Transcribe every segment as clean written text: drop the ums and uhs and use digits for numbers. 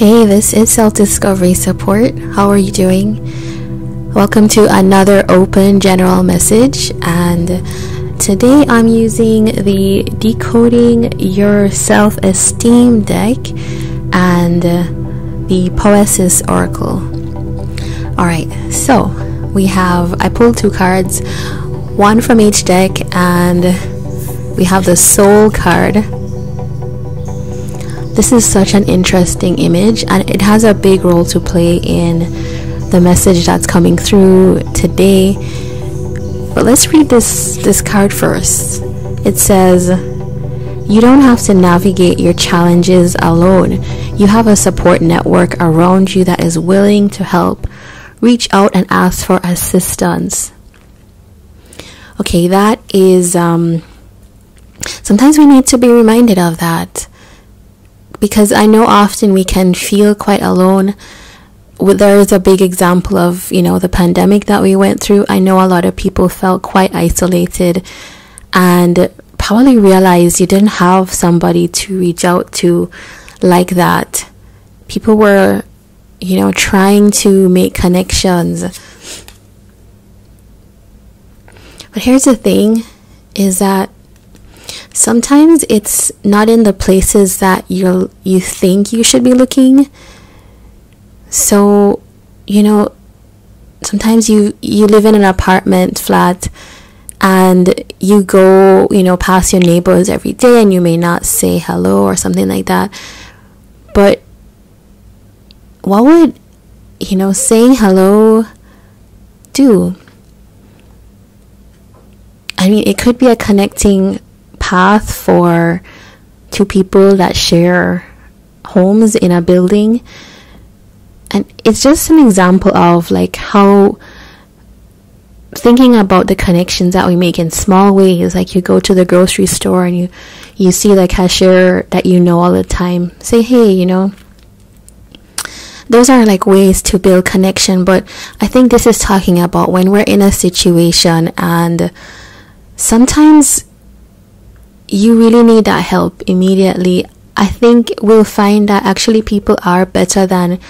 Hey, this is Self-Discovery Support. How are you doing? Welcome to another open general message, and today I'm using the Decoding Your Self-Esteem deck and the Poesis Oracle. Alright, so I pulled two cards, one from each deck, and we have the Soul card. This is such an interesting image, and it has a big role to play in the message that's coming through today. But let's read this card first. It says, you don't have to navigate your challenges alone. You have a support network around you that is willing to help. Reach out and ask for assistance. Okay, that is sometimes we need to be reminded of that, because I know often we can feel quite alone. There is a big example of, the pandemic that we went through. I know a lot of people felt quite isolated and probably realized you didn't have somebody to reach out to like that. People were, trying to make connections. But here's the thing, is that sometimes it's not in the places that you think you should be looking. So, sometimes you live in an apartment flat and you go, past your neighbors every day and you may not say hello or something like that. But what would, saying hello do? I mean, it could be a connecting path for two people that share homes in a building, and it's just an example of how thinking about the connections that we make in small ways. Like, you go to the grocery store and you see the cashier that all the time, say hey, those are ways to build connection. But I think this is talking about when we're in a situation and sometimes you really need that help immediately. I think we'll find that actually people are better than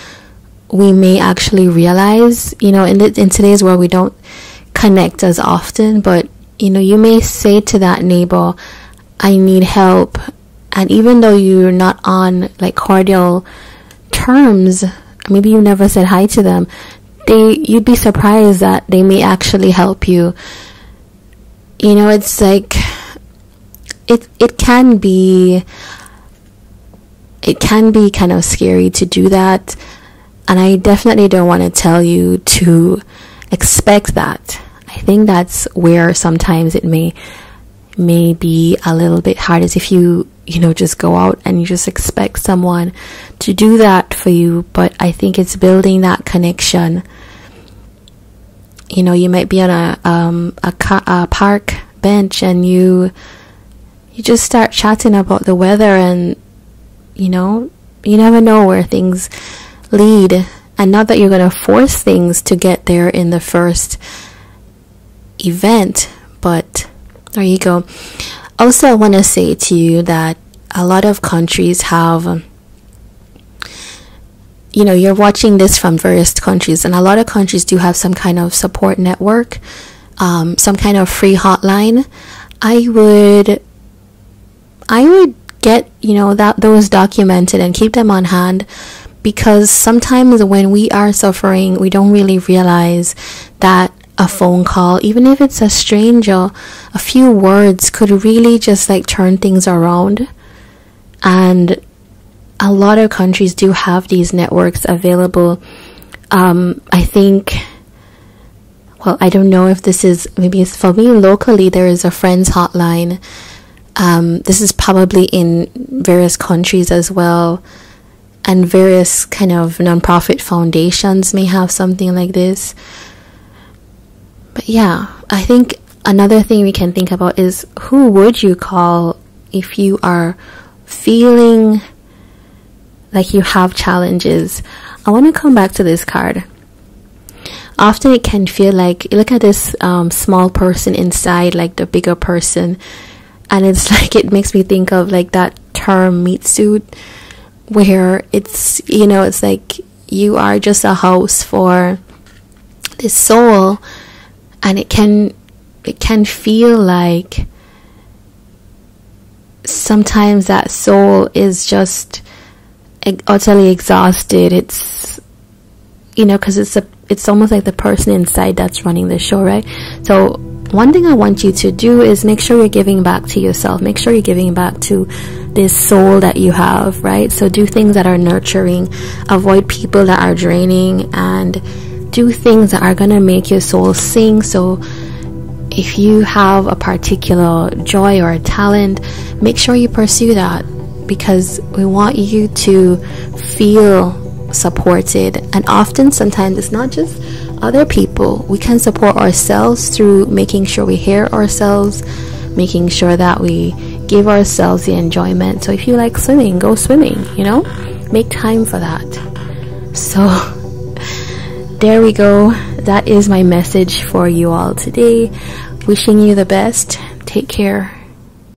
we may actually realize. In today's world, we don't connect as often, but you may say to that neighbor, I need help, and even though you're not on cordial terms, maybe you never said hi to them, you'd be surprised that they may actually help you. It's it can be kind of scary to do that, and I definitely don't want to tell you to expect that. I think that's where sometimes it may be a little bit hard, is if you just go out and you just expect someone to do that for you. But I think it's building that connection. You might be on a park bench and you just start chatting about the weather, and you never know where things lead. And not that you're going to force things to get there in the first event, but there you go. Also, I want to say to you that a lot of countries have, you're watching this from various countries, and a lot of countries do have some kind of support network, some kind of free hotline. I would get those documented and keep them on hand, because sometimes when we are suffering, we don't really realize that a phone call, even if it's a stranger, a few words could really just turn things around. And a lot of countries do have these networks available. I think, I don't know if this is, maybe it's for me locally, there is a friends hotline. This is probably in various countries as well, and various kind of non-profit foundations may have something like this. But yeah, I think another thing we can think about is, who would you call if you are feeling like you have challenges? I want to come back to this card. Often it can feel like, you look at this small person inside the bigger person, and it's it makes me think of that term meat suit, where it's, you know, it's like you are just a house for this soul, and it can feel like sometimes that soul is just utterly exhausted. It's, you know, because it's almost like the person inside that's running the show, right? So one thing I want you to do is make sure you're giving back to yourself. Make sure you're giving back to this soul that you have, right? So do things that are nurturing, avoid people that are draining, and do things that are gonna make your soul sing. So if you have a particular joy or a talent, make sure you pursue that, because we want you to feel supported. And often, sometimes it's not just other people. We can support ourselves through making sure we hear ourselves, making sure that we give ourselves the enjoyment. So if you like swimming, go swimming, you know, make time for that. So there we go. That is my message for you all today. Wishing you the best. Take care.